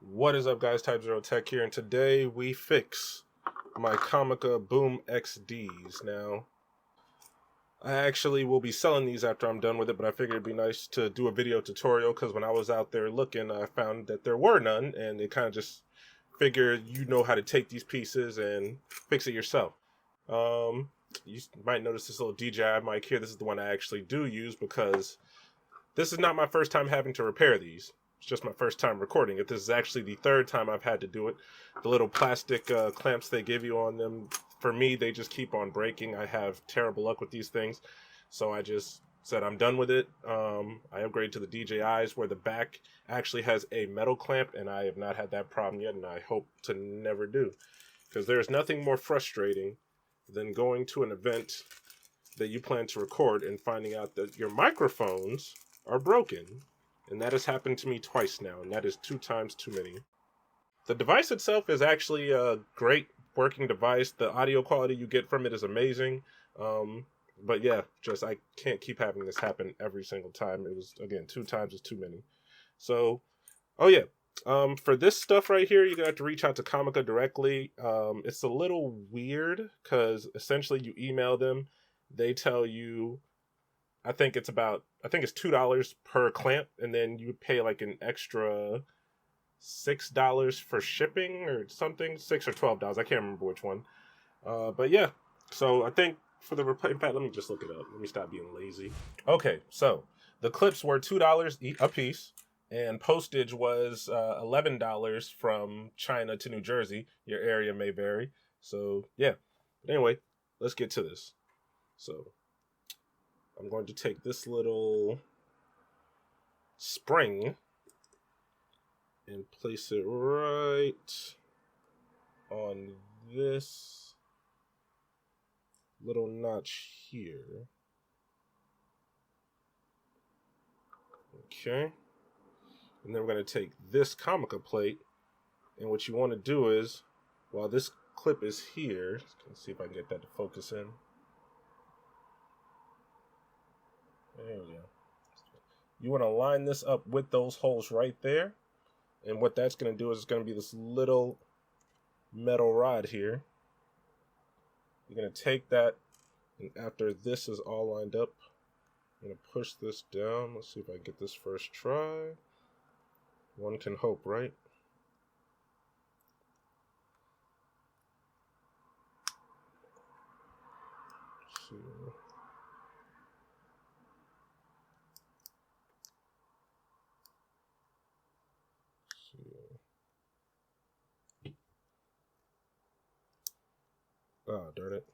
What is up, guys? Type Zero Tech here, and today we fix my Comica boomx-ds. Now, I actually will be selling these after I'm done with it, but I figured it'd be nice to do a video tutorial because when I was out there looking, I found that there were none, and it kind of just figured you know how to take these pieces and fix it yourself. You might notice this little DJI mic here. This is the one I actually do use because this is not my first time having to repair these. It's just my first time recording it. This is actually the third time I've had to do it. The little plastic clamps they give you on them, for me, they just keep on breaking. I have terrible luck with these things. So I just said I'm done with it. I upgraded to the DJIs where the back actually has a metal clamp, and I have not had that problem yet, and I hope to never do. Because there's nothing more frustrating than going to an event that you plan to record and finding out that your microphones are broken. And that has happened to me twice now, and that is 2 times too many. The device itself is actually a great working device. The audio quality you get from it is amazing. But yeah, just I can't keep having this happen every single time. It was, again, 2 times is too many. So, oh yeah. For this stuff right here, you're going to have to reach out to Comica directly. It's a little weird because essentially you email them. They tell you, I think it's $2 per clamp, and then you pay like an extra $6 for shipping or something, $6 or $12. I can't remember which one. But yeah, so I think for the in fact, let me just look it up. Let me stop being lazy. Okay, so the clips were $2 a piece, and postage was $11 from China to New Jersey. Your area may vary. So yeah, but anyway, let's get to this. So I'm going to take this little spring and place it right on this little notch here. Okay. And then we're going to take this Comica plate, and what you want to do is, while this clip is here, let's see if I can get that to focus in. There we go. You want to line this up with those holes right there. And what that's going to do is it's going to be this little metal rod here. You're going to take that, and after this is all lined up, I'm going to push this down. Let's see if I can get this first try. One can hope, right? Let's see. Ah, darn it.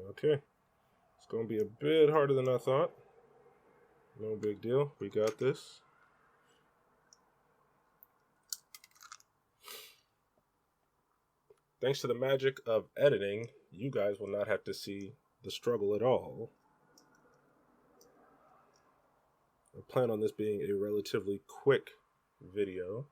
Okay. It's going to be a bit harder than I thought. No big deal. We got this. Thanks to the magic of editing, you guys will not have to see the struggle at all. I plan on this being a relatively quick video.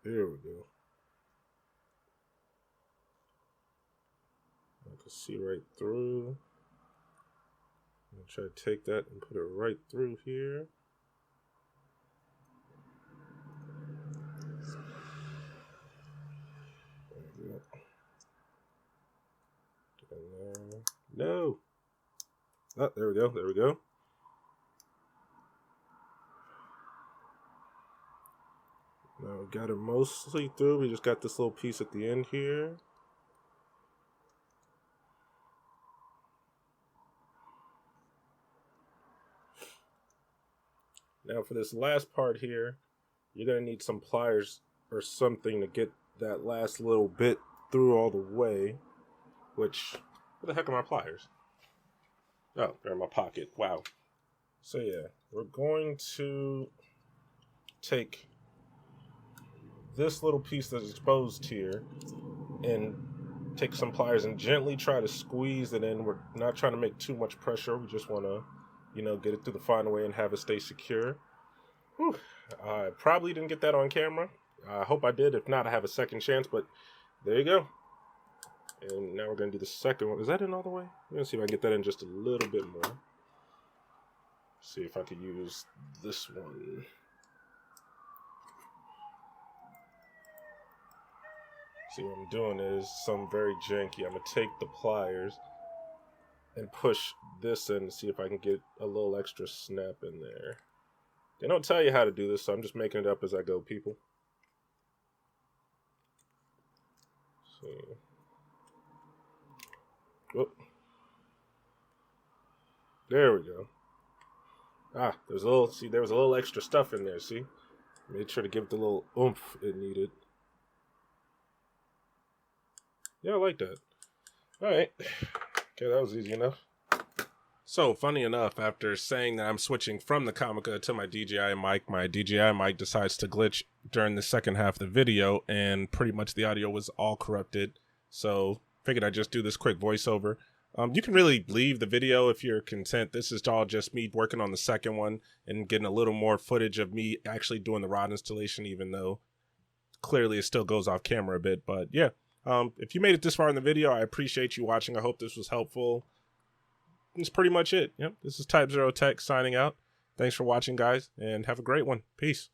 There we go. I can see right through. I'm going to try to take that and put it right through here. There we go. Get in there. No! Oh, there we go. There we go. Now we got it mostly through. We just got this little piece at the end here. Now for this last part here, you're going to need some pliers or something to get that last little bit through all the way. Which, where the heck are my pliers? Oh, they're in my pocket. Wow. So yeah, we're going to take this little piece that's exposed here and take some pliers and gently try to squeeze it in. We're not trying to make too much pressure. We just want to, you know, get it through the final way and have it stay secure. Whew. I probably didn't get that on camera. I hope I did. If not, I have a second chance, but there you go. And now we're going to do the second one. Is that in all the way? I'm going to see if I can get that in just a little bit more. See if I could use this one. See, what I'm doing is something very janky. I'm going to take the pliers and push this in to see if I can get a little extra snap in there. They don't tell you how to do this, so I'm just making it up as I go, people. See. Whoop. There we go. Ah, there's a little, see, there was a little extra stuff in there, see? Made sure to give it the little oomph it needed. Yeah, I like that. Alright. Okay, that was easy enough. So, funny enough, after saying that I'm switching from the Comica to my DJI mic, my DJI mic decides to glitch during the second half of the video, and pretty much the audio was all corrupted. So, figured I'd just do this quick voiceover. You can really leave the video if you're content. This is all just me working on the second one and getting a little more footage of me actually doing the rod installation, even though clearly it still goes off camera a bit. But yeah, if you made it this far in the video, I appreciate you watching. I hope this was helpful. That's pretty much it. Yep, this is Type 0 Tech signing out. Thanks for watching, guys, and have a great one. Peace.